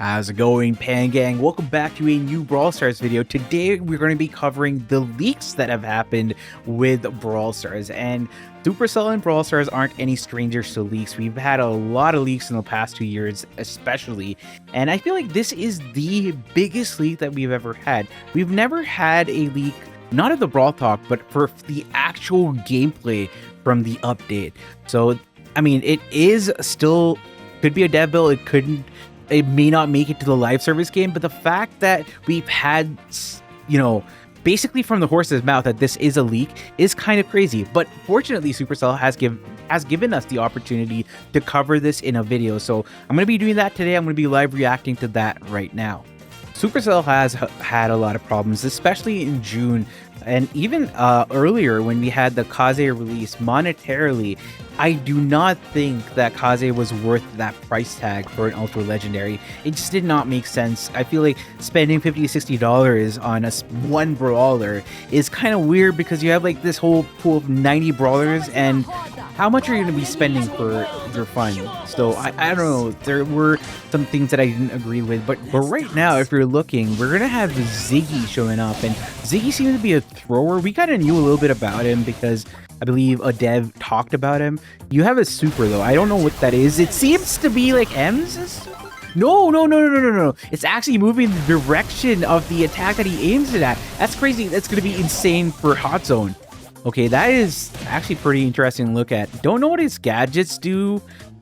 How's it going, Pan Gang? Welcome back to a new Brawl Stars video. Today we're going to be covering the leaks that have happened with Brawl Stars, and Supercell and Brawl Stars aren't any strangers to leaks. We've had a lot of leaks in the past 2 years especially, and I feel like this is the biggest leak that we've ever had. We've never had a leak, not of the Brawl Talk, but for the actual gameplay from the update. So I mean, it is still could be a dev build, it may not make it to the live service game, but the fact that we've had, you know, basically from the horse's mouth that this is a leak is kind of crazy. But fortunately, Supercell has given us the opportunity to cover this in a video. So I'm going to be doing that today. I'm going to be live reacting to that right now. Supercell has had a lot of problems, especially in June, and even earlier when we had the Kaze release. Monetarily, I do not think that Kaze was worth that price tag for an ultra legendary. It just did not make sense. I feel like spending $50 to $60 on one brawler is kind of weird, because you have like this whole pool of 90 brawlers, and how much are you going to be spending for your fun? So I don't know, there were some things that I didn't agree with, but right now, if you're looking, we're gonna have Ziggy showing up, and Ziggy seems to be a thrower. We kind of knew a little bit about him because I believe a dev talked about him. You have a super though. I don't know what that is. It seems to be like M's. No. It's actually moving the direction of the attack that he aims it at. That's crazy. That's gonna be insane for Hot Zone. Okay, that is actually pretty interesting to look at. Don't know what his gadgets do.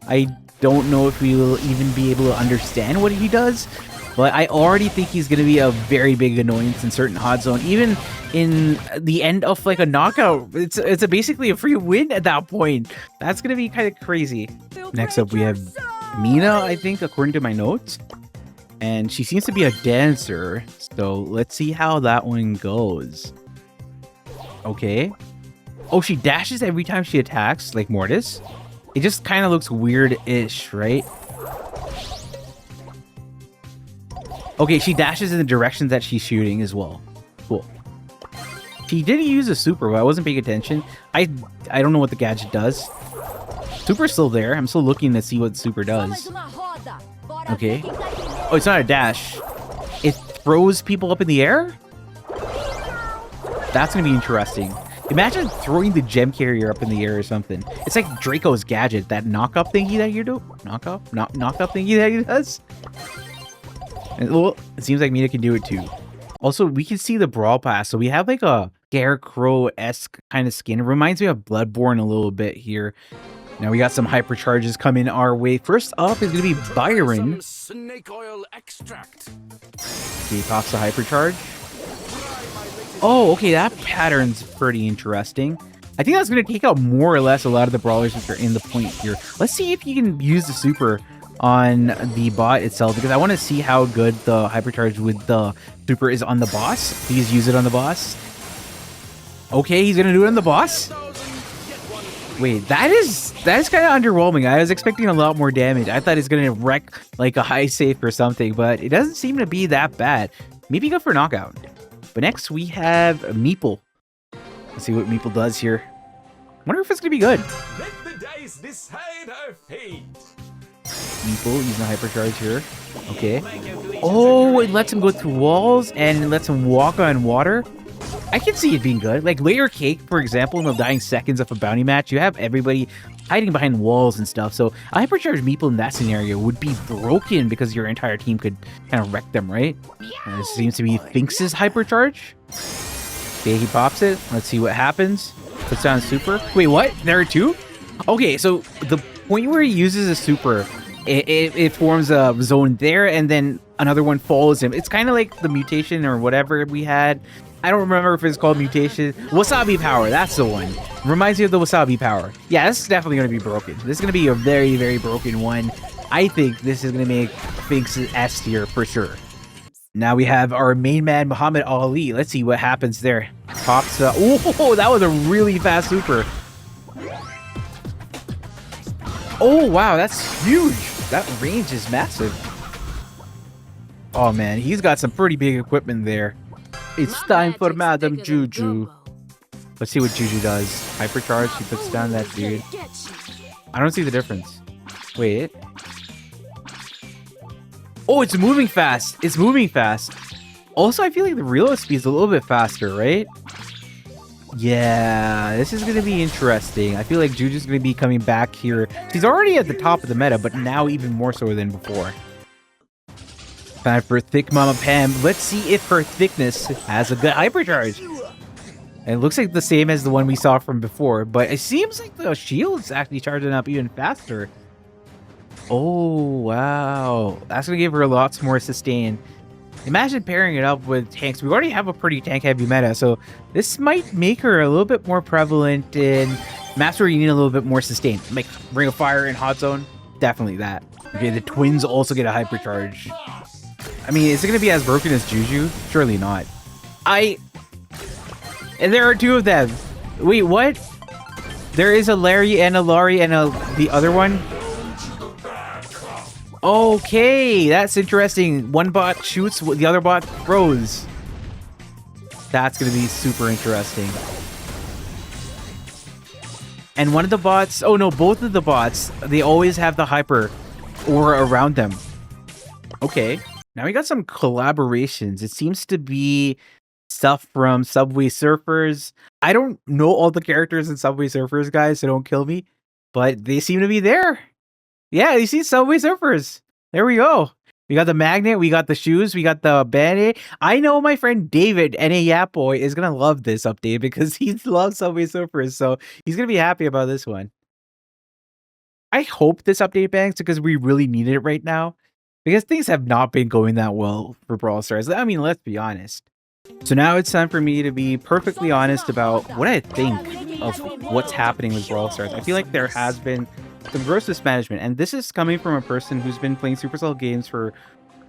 I don't know if we will even be able to understand what he does, but I already think he's going to be a very big annoyance in certain Hot Zone. Even in the end of like a knockout, it's basically a free win at that point. That's going to be kind of crazy. Next up, we have Mina, I think, according to my notes. And she seems to be a dancer. So let's see how that one goes. Okay. Oh, she dashes every time she attacks, like Mortis. It just kind of looks weird-ish, right? Okay, she dashes in the directions that she's shooting as well. Cool. She didn't use a super, but I wasn't paying attention. I don't know what the gadget does. Super's still there. I'm still looking to see what super does. Okay. Oh, it's not a dash. It throws people up in the air? That's going to be interesting. Imagine throwing the gem carrier up in the air or something. It's like Draco's gadget, that knock-up thingy that you do. Knock-up thingy that he does. And, well, it seems like Mina can do it too. Also, we can see the Brawl Pass. So we have like a Scarecrow-esque kind of skin. It reminds me of Bloodborne a little bit here. Now we got some hypercharges coming our way. First up is going to be Byron. Snake oil extract. He pops the hypercharge. Oh, okay, that pattern's pretty interesting. I think that's going to take out more or less a lot of the brawlers that are in the point here. Let's see if you can use the super on the bot itself, because I want to see how good the hypercharge with the super is on the boss. Please use it on the boss. Okay, he's going to do it on the boss. Wait, that is kind of underwhelming. I was expecting a lot more damage. I thought it's going to wreck like a high safe or something, but it doesn't seem to be that bad. Maybe go for knockout. But next we have Meeple. Let's see what Meeple does here. Wonder if it's gonna be good. Let the dice decide her fate. Meeple using the hypercharge here. Okay. Oh, it lets him go through walls and it lets him walk on water. I can see it being good. Like Layer Cake, for example, in the dying seconds of a bounty match, you have everybody hiding behind walls and stuff. So a hypercharged Meeple in that scenario would be broken because your entire team could kind of wreck them, right? And this seems to be Finks' hypercharge. Okay, he pops it. Let's see what happens. Puts down super. Wait, what? There are two? Okay, so the point where he uses a super, it forms a zone there, and then another one follows him. It's kind of like the mutation or whatever we had. I don't remember if it's called mutation. Wasabi power, that's the one. Reminds me of the wasabi power. Yeah, this is definitely going to be broken. This is going to be a very, very broken one. I think this is going to make Finks S tier for sure. Now we have our main man, Muhammad Ali. Let's see what happens there. Pops. Oh, that was a really fast super. Oh, wow, that's huge. That range is massive. Oh, man, he's got some pretty big equipment there. It's time for Madam Juju. Let's see what Juju does. Hypercharge, he puts down that dude. I don't see the difference. Wait. Oh, it's moving fast. It's moving fast. Also, I feel like the reload speed is a little bit faster, right? Yeah, this is going to be interesting. I feel like Juju's going to be coming back here. He's already at the top of the meta, but now even more so than before. Time for Thick Mama Pam. Let's see if her thickness has a good hypercharge. And it looks like the same as the one we saw from before, but it seems like the shield's actually charging up even faster. Oh, wow. That's going to give her lots more sustain. Imagine pairing it up with tanks. We already have a pretty tank-heavy meta, so this might make her a little bit more prevalent in maps where you need a little bit more sustain. Like Ring of Fire and Hot Zone, definitely that. Okay, the twins also get a hypercharge. I mean, is it going to be as broken as Juju? Surely not. And there are two of them. Wait, what? There is a Larry and a Laurie and the other one? Okay, that's interesting. One bot shoots, the other bot throws. That's going to be super interesting. And one of the bots, oh no, both of the bots, they always have the hyper aura around them. Okay, now we got some collaborations. It seems to be stuff from Subway Surfers. I don't know all the characters in Subway Surfers, guys, so don't kill me. But they seem to be there. Yeah, you see Subway Surfers. There we go. We got the magnet, we got the shoes, we got the band-aid. I know my friend David, NA Yap Boy, is going to love this update because he loves Subway Surfers, so he's going to be happy about this one. I hope this update bangs because we really need it right now because things have not been going that well for Brawl Stars. I mean, let's be honest. So now it's time for me to be perfectly honest about what I think of what's happening with Brawl Stars. I feel like there has been some gross mismanagement, and this is coming from a person who's been playing Supercell games for,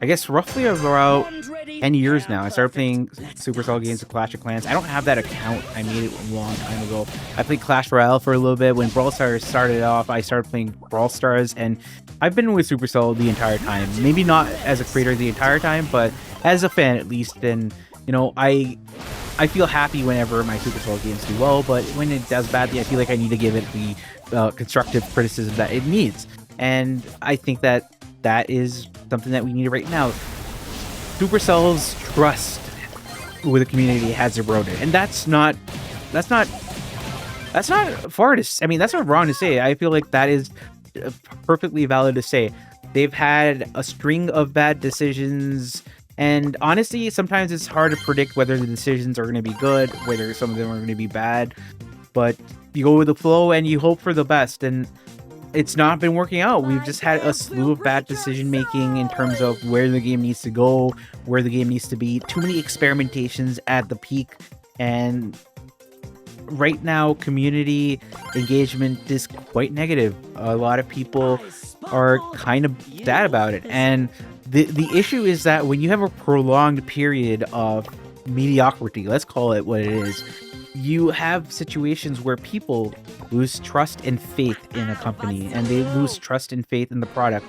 I guess, roughly about 10 years now. I started playing Supercell games with Clash of Clans. I don't have that account. I made it a long time ago. I played Clash Royale for a little bit. When Brawl Stars started off, I started playing Brawl Stars, and I've been with Supercell the entire time. Maybe not as a creator the entire time, but as a fan at least. And you know, I feel happy whenever my Supercell games do well, but when it does badly, I feel like I need to give it the constructive criticism that it needs. And I think that that is something that we need right now. Supercell's trust with the community has eroded, and that's not far to. I mean, that's not wrong to say. I feel like that is perfectly valid to say. They've had a string of bad decisions. And honestly, sometimes it's hard to predict whether the decisions are going to be good, whether some of them are going to be bad. But you go with the flow and you hope for the best. And it's not been working out. We've just had a slew of bad decision making in terms of where the game needs to go, where the game needs to be. Too many experimentations at the peak. And right now, community engagement is quite negative. A lot of people are kind of sad about it. And the issue is that when you have a prolonged period of mediocrity, let's call it what it is, you have situations where people lose trust and faith in a company, and they lose trust and faith in the product.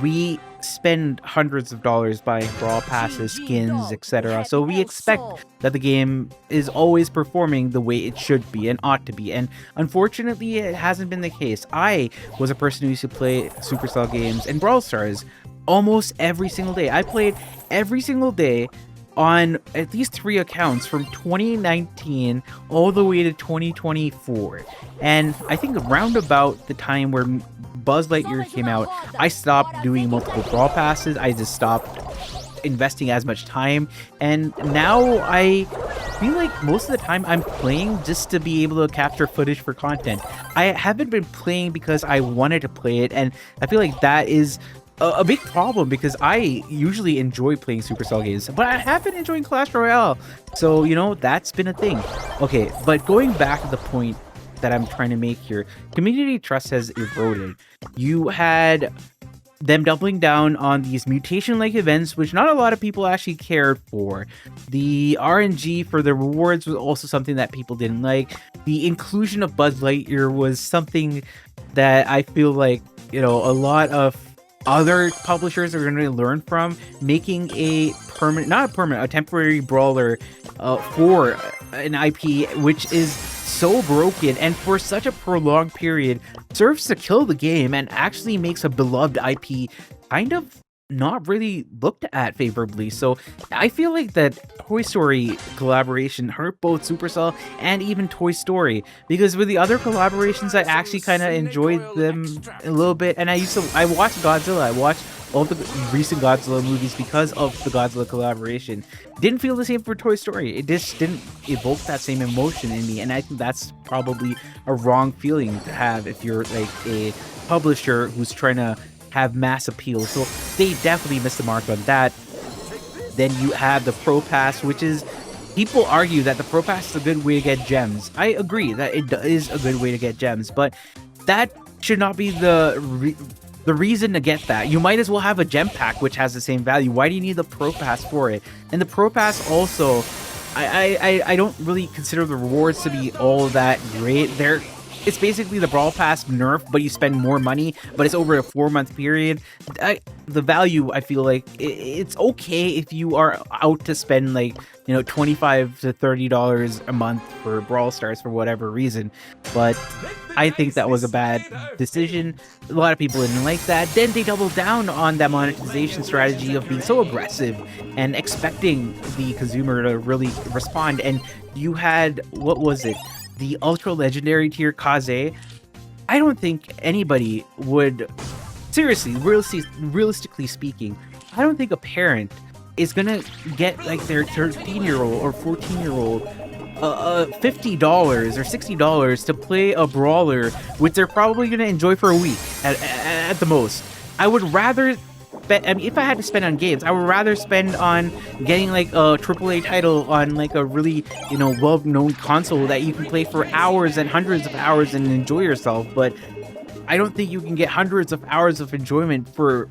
We spend hundreds of dollars buying brawl passes, skins, etc. So we expect that the game is always performing the way it should be and ought to be. And unfortunately, it hasn't been the case. I was a person who used to play Supercell games and Brawl Stars almost every single day. I played every single day on at least 3 accounts from 2019 all the way to 2024. And I think around about the time where Buzz Lightyear came out, I stopped doing multiple brawl passes. I just stopped investing as much time. And now I feel like most of the time I'm playing just to be able to capture footage for content. I haven't been playing because I wanted to play it. And I feel like that is a big problem because I usually enjoy playing Supercell games, but I have been enjoying Clash Royale. So, you know, that's been a thing. Okay, but going back to the point that I'm trying to make here, community trust has eroded. You had them doubling down on these mutation-like events, which not a lot of people actually cared for. The RNG for the rewards was also something that people didn't like. The inclusion of Buzz Lightyear was something that I feel like, you know, a lot of other publishers are going to learn from, making a temporary brawler for an IP which is so broken and for such a prolonged period serves to kill the game and actually makes a beloved IP kind of not really looked at favorably. So I feel like that Toy Story collaboration hurt both Supercell and even Toy Story, because with the other collaborations I actually kind of enjoyed them a little bit. And I watched Godzilla. I watched all the recent Godzilla movies because of the Godzilla collaboration. Didn't feel the same for Toy Story. It just didn't evoke that same emotion in me, and I think that's probably a wrong feeling to have if you're like a publisher who's trying to have mass appeal. So they definitely missed the mark on that. Then you have the Pro Pass, which is, people argue that the Pro Pass is a good way to get gems. I agree that it is a good way to get gems, but that should not be the reason to get that. You might as well have a gem pack which has the same value. Why do you need the Pro Pass for it? And the Pro Pass also, I don't really consider the rewards to be all that great. It's basically the Brawl Pass nerf, but you spend more money, but it's over a 4-month period. The value, I feel like, it's okay if you are out to spend like, you know, $25 to $30 a month for Brawl Stars for whatever reason. But I think that was a bad decision. A lot of people didn't like that. Then they doubled down on that monetization strategy of being so aggressive and expecting the consumer to really respond. And you had, what was it? The ultra legendary tier Kaze. I don't think anybody would, seriously, realistically speaking, I don't think a parent is gonna get like their 13-year-old or 14-year-old $50 or $60 to play a brawler, which they're probably gonna enjoy for a week at the most. I would rather, I mean, if I had to spend on games, I would rather spend on getting like a AAA title on like a really, you know, well-known console that you can play for hours and hundreds of hours and enjoy yourself. But I don't think you can get hundreds of hours of enjoyment for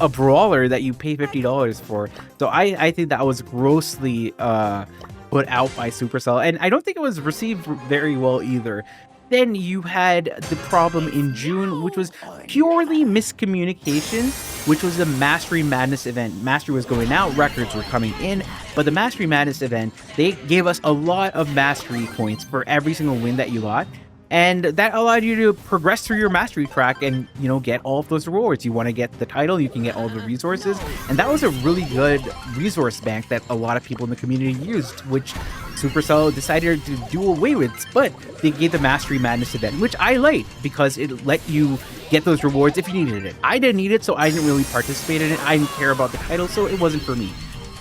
a brawler that you pay $50 for. So I think that was grossly put out by Supercell, and I don't think it was received very well either. Then you had the problem in June, which was purely miscommunication, which was the Mastery Madness event. Mastery was going out, records were coming in, but the Mastery Madness event, they gave us a lot of mastery points for every single win that you got. And that allowed you to progress through your mastery track and, you know, get all of those rewards. You want to get the title, you can get all the resources. And that was a really good resource bank that a lot of people in the community used, which Supercell decided to do away with. But they gave the Mastery Madness event, which I liked because it let you get those rewards if you needed it. I didn't need it, so I didn't really participate in it. I didn't care about the title, so it wasn't for me.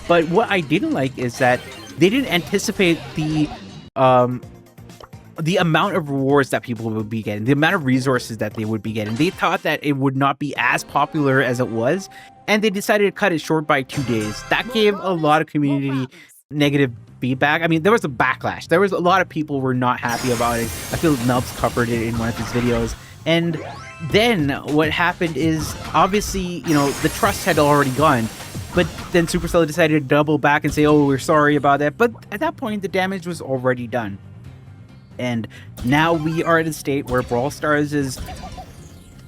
But what I didn't like is that they didn't anticipate the amount of rewards that people would be getting, the amount of resources that they would be getting. They thought that it would not be as popular as it was, and they decided to cut it short by 2 days. That gave a lot of community negative feedback. I mean, there was a backlash. There was a lot of people were not happy about it. I feel Nubs covered it in one of his videos. And then what happened is, obviously, you know, the trust had already gone. But then Supercell decided to double back and say, oh, we're sorry about that. But at that point, the damage was already done. And now we are at a state where Brawl Stars'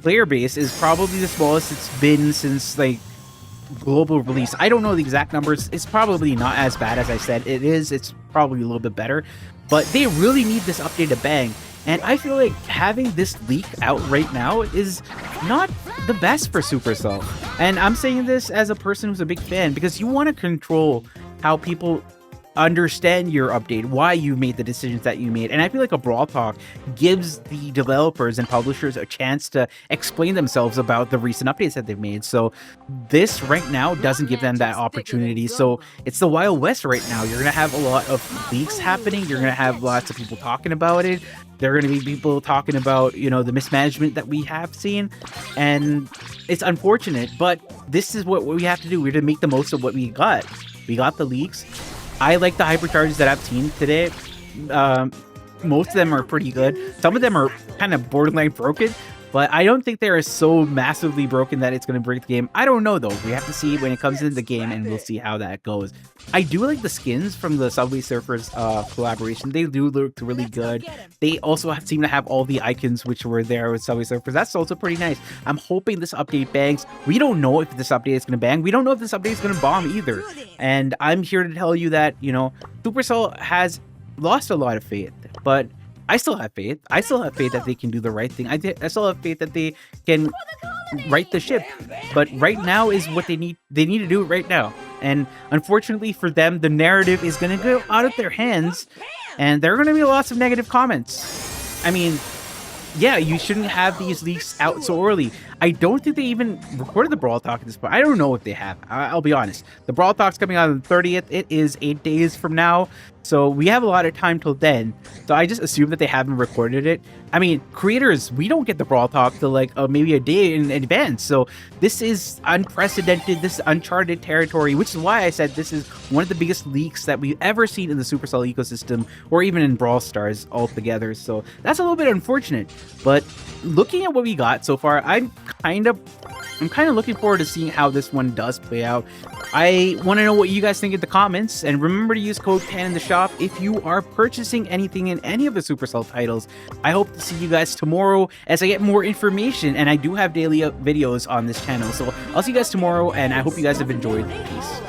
player base is probably the smallest it's been since like global release. I don't know the exact numbers. It's probably not as bad as I said it is. It's probably a little bit better, but they really need this update to bang. And I feel like having this leak out right now is not the best for Supercell. And I'm saying this as a person who's a big fan, because you want to control how people understand your update, why you made the decisions that you made. And I feel like a Brawl Talk gives the developers and publishers a chance to explain themselves about the recent updates that they've made. So this right now doesn't give them that opportunity. So it's the Wild West right now. You're going to have a lot of leaks happening. You're going to have lots of people talking about it. There are going to be people talking about, you know, the mismanagement that we have seen. And it's unfortunate, but this is what we have to do. We have to make the most of what we got. We got the leaks. I like the hypercharges that I've seen today. Most of them are pretty good. Some of them are kind of borderline broken, but I don't think they're so massively broken that it's going to break the game. I don't know, though. We have to see when it comes into the game, and we'll see how that goes. I do like the skins from the Subway Surfers collaboration. They do look really good. They also seem to have all the icons which were there with Subway Surfers. That's also pretty nice. I'm hoping this update bangs. We don't know if this update is going to bang. We don't know if this update is going to bomb either. And I'm here to tell you that, you know, Supercell has lost a lot of faith, but I still have faith. I still have faith that they can do the right thing. I still have faith that they can right the ship. But right now is what they need. They need to do it right now. And unfortunately for them, the narrative is going to go out of their hands, and there are going to be lots of negative comments. I mean, yeah, you shouldn't have these leaks out so early. I don't think they even recorded the Brawl Talk at this point. I don't know if they have. I'll be honest. The Brawl Talk's coming out on the 30th. It is 8 days from now. So we have a lot of time till then. So I just assume that they haven't recorded it. I mean, creators, we don't get the Brawl Talk till like maybe a day in advance. So this is unprecedented. This is uncharted territory, which is why I said this is one of the biggest leaks that we've ever seen in the Supercell ecosystem, or even in Brawl Stars altogether. So that's a little bit unfortunate. But looking at what we got so far, I'm kind of looking forward to seeing how this one does play out. I want to know what you guys think in the comments, and remember to use code PAN in the shop if you are purchasing anything in any of the Supercell titles. I hope to see you guys tomorrow as I get more information, and I do have daily videos on this channel. So I'll see you guys tomorrow, and I hope you guys have enjoyed. Peace.